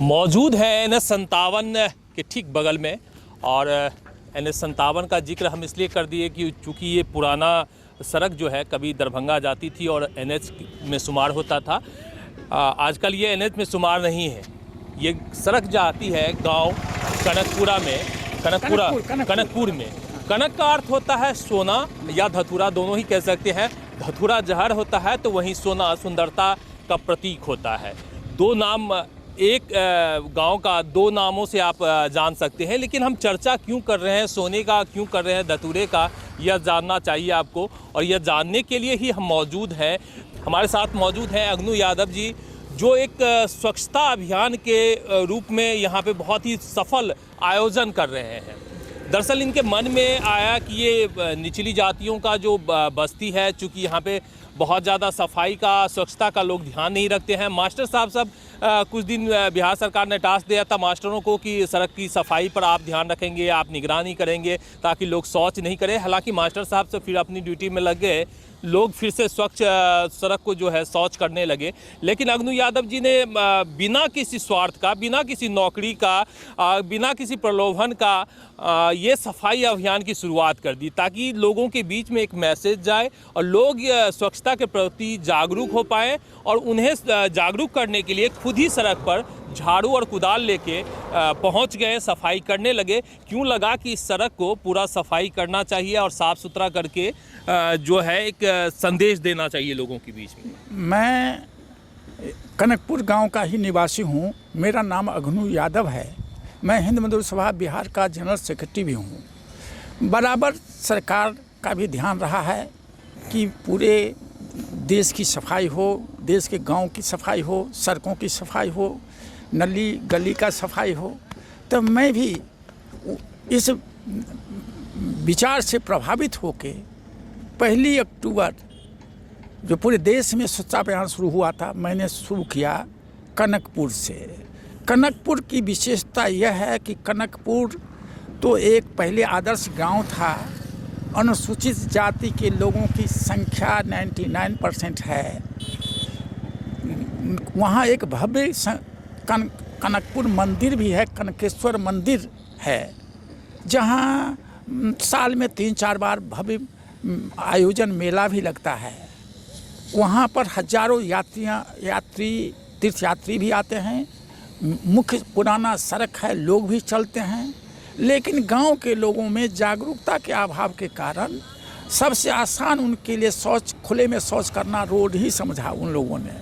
मौजूद है NH-57 के ठीक बगल में। और NH-57 का जिक्र हम इसलिए कर दिए कि चूँकि ये पुराना सड़क जो है कभी दरभंगा जाती थी और NH में शुमार होता था। आजकल ये NH में शुमार नहीं है। ये सड़क जाती है गांव कनकपुरा में, कनकपुर में। कनक का अर्थ होता है सोना या धतूरा, दोनों ही कह सकते हैं। धतूरा जहर होता है तो वहीं सोना सुंदरता का प्रतीक होता है। दो नाम, एक गांव का दो नामों से आप जान सकते हैं। लेकिन हम चर्चा क्यों कर रहे हैं सोने का, क्यों कर रहे हैं धतूरे का, यह जानना चाहिए आपको। और यह जानने के लिए ही हम मौजूद हैं। हमारे साथ मौजूद हैं अग्नू यादव जी, जो एक स्वच्छता अभियान के रूप में यहाँ पे बहुत ही सफल आयोजन कर रहे हैं। दरअसल इनके मन में आया कि ये निचली जातियों का जो बस्ती है, चूँकि यहाँ पे बहुत ज़्यादा सफाई का, स्वच्छता का लोग ध्यान नहीं रखते हैं। मास्टर साहब सब कुछ दिन बिहार सरकार ने टास्क दिया था मास्टरों को कि सड़क की सफाई पर आप ध्यान रखेंगे, आप निगरानी करेंगे ताकि लोग शौच नहीं करें। हालांकि मास्टर साहब से फिर अपनी ड्यूटी में लग गए, लोग फिर से स्वच्छ सड़क को जो है शौच करने लगे। लेकिन अग्नू यादव जी ने बिना किसी स्वार्थ का, बिना किसी नौकरी का, बिना किसी प्रलोभन का ये सफाई अभियान की शुरुआत कर दी ताकि लोगों के बीच में एक मैसेज जाए और लोग स्वच्छता के प्रति जागरूक हो पाएँ। और उन्हें जागरूक करने के लिए खुद ही सड़क पर झाड़ू और कुदाल लेके पहुंच गए, सफाई करने लगे। क्यों लगा कि इस सड़क को पूरा सफाई करना चाहिए और साफ़ सुथरा करके जो है एक संदेश देना चाहिए लोगों के बीच में। मैं कनकपुर गांव का ही निवासी हूं। मेरा नाम अग्नू यादव है। मैं हिंद मजदूर सभा बिहार का जनरल सेक्रेटरी भी हूं। बराबर सरकार का भी ध्यान रहा है कि पूरे देश की सफाई हो, देश के गांव की सफाई हो, सड़कों की सफाई हो, नली गली का सफाई हो। तो मैं भी इस विचार से प्रभावित होके 1 अक्टूबर जो पूरे देश में स्वच्छता अभियान शुरू हुआ था, मैंने शुरू किया कनकपुर से। कनकपुर की विशेषता यह है कि कनकपुर तो एक पहले आदर्श गांव था। अनुसूचित जाति के लोगों की संख्या 99% है। वहाँ एक भव्य कनकपुर मंदिर भी है, कनकेश्वर मंदिर है, जहाँ साल में 3-4 बार भव्य आयोजन मेला भी लगता है। वहाँ पर हजारों तीर्थयात्री भी आते हैं। मुख्य पुराना सड़क है, लोग भी चलते हैं। लेकिन गांव के लोगों में जागरूकता के अभाव के कारण सबसे आसान उनके लिए शौच, खुले में शौच करना रोड ही समझा उन लोगों ने।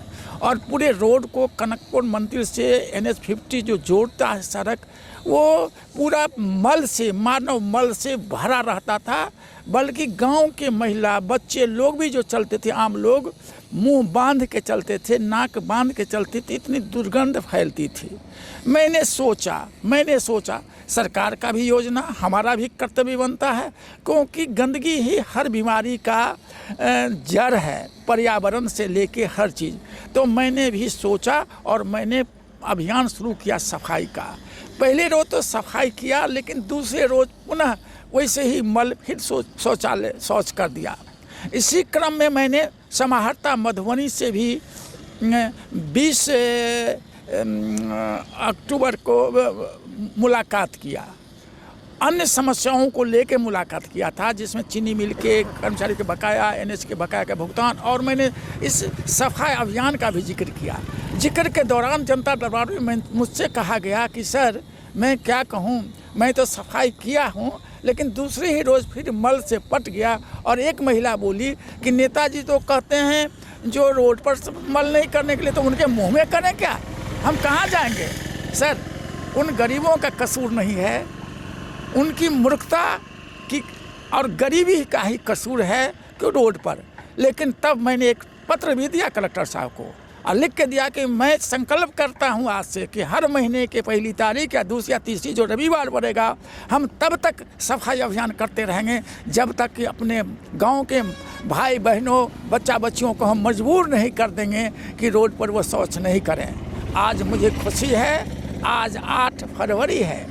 और पूरे रोड को कनकपुर मंदिर से NH-50 जो जोड़ता है सड़क, वो पूरा मल से, मानव मल से भरा रहता था। बल्कि गांव के महिला, बच्चे लोग भी जो चलते थे, आम लोग मुंह बांध के चलते थे, नाक बांध के चलते थे, इतनी दुर्गंध फैलती थी। मैंने सोचा सरकार का भी योजना, हमारा भी कर्तव्य बनता है, क्योंकि गंदगी ही हर बीमारी का जड़ है, पर्यावरण से लेके हर चीज़। तो मैंने भी सोचा और मैंने अभियान शुरू किया सफाई का। पहले रोज तो सफाई किया, लेकिन दूसरे रोज पुनः वैसे ही मल फिर शौच कर दिया। इसी क्रम में मैंने समाहर्ता मधुबनी से भी 20 अक्टूबर को मुलाकात किया। अन्य समस्याओं को लेकर मुलाकात किया था, जिसमें चीनी मिल के कर्मचारी के बकाया, NH के बकाया का भुगतान, और मैंने इस सफाई अभियान का भी जिक्र किया। जिक्र के दौरान जनता दरबार में मुझसे कहा गया कि सर, मैं क्या कहूँ, मैं तो सफाई किया हूँ, लेकिन दूसरे ही रोज़ फिर मल से पट गया। और एक महिला बोली कि नेताजी तो कहते हैं जो रोड पर मल नहीं करने के लिए, तो उनके मुंह में करें क्या, हम कहाँ जाएंगे। सर, उन गरीबों का कसूर नहीं है, उनकी मूर्खता की और गरीबी का ही कसूर है कि रोड पर। लेकिन तब मैंने एक पत्र भी दिया कलेक्टर साहब को और लिख के दिया कि मैं संकल्प करता हूं आज से कि हर महीने के 1 तारीख या 2 या 3 जो रविवार पड़ेगा, हम तब तक सफाई अभियान करते रहेंगे जब तक कि अपने गांव के भाई बहनों, बच्चा बच्चियों को हम मजबूर नहीं कर देंगे कि रोड पर वो शौच नहीं करें। आज मुझे खुशी है, आज 4 फरवरी है।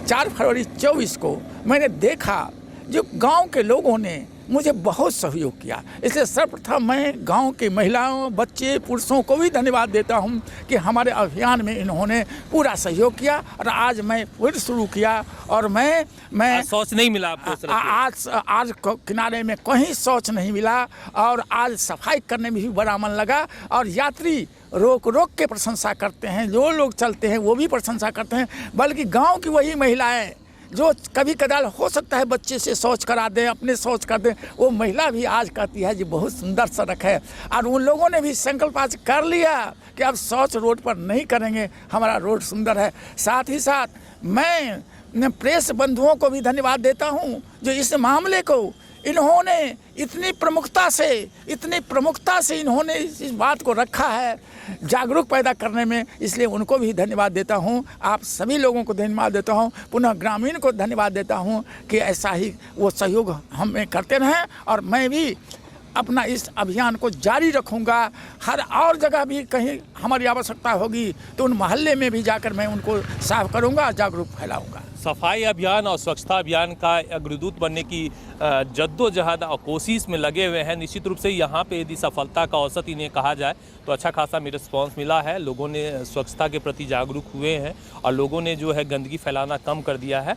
4 फरवरी 24 को मैंने देखा जो गांव के लोगों ने मुझे बहुत सहयोग किया। इसलिए सर्वप्रथम मैं गांव की महिलाओं, बच्चे, पुरुषों को भी धन्यवाद देता हूं कि हमारे अभियान में इन्होंने पूरा सहयोग किया और आज मैं फिर शुरू किया। और मैं आज शौच नहीं मिला आपको सड़क पे? आज किनारे में कहीं शौच नहीं मिला और आज सफाई करने में भी बड़ा मन लगा। और यात्री रोक रोक के प्रशंसा करते हैं, जो लोग चलते हैं वो भी प्रशंसा करते हैं, बल्कि गांव की वही महिलाएं जो कभी कदाल हो सकता है बच्चे से शौच करा दें, अपने शौच कर दें, वो महिला भी आज कहती है जी बहुत सुंदर सड़क है। और उन लोगों ने भी संकल्प आज कर लिया कि अब शौच रोड पर नहीं करेंगे, हमारा रोड सुंदर है। साथ ही साथ मैं प्रेस बंधुओं को भी धन्यवाद देता हूँ जो इस मामले को इन्होंने इतनी प्रमुखता से इन्होंने इस बात को रखा है जागरूक पैदा करने में, इसलिए उनको भी धन्यवाद देता हूं। आप सभी लोगों को धन्यवाद देता हूं, पुनः ग्रामीण को धन्यवाद देता हूं कि ऐसा ही वो सहयोग हमें करते रहें। और मैं भी अपना इस अभियान को जारी रखूंगा। हर और जगह भी कहीं हमारी आवश्यकता होगी तो उन मोहल्ले में भी जाकर मैं उनको साफ करूंगा, जागरूक फैलाऊंगा। सफाई अभियान और स्वच्छता अभियान का अग्रदूत बनने की जद्दोजहद और कोशिश में लगे हुए हैं। निश्चित रूप से यहाँ पे यदि सफलता का औसत इन्हें कहा जाए तो अच्छा खासा में रिस्पॉन्स मिला है। लोगों ने स्वच्छता के प्रति जागरूक हुए हैं और लोगों ने जो है गंदगी फैलाना कम कर दिया है।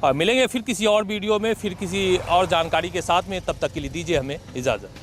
और मिलेंगे फिर किसी और वीडियो में, फिर किसी और जानकारी के साथ में। तब तक के लिए दीजिए हमें इजाज़त।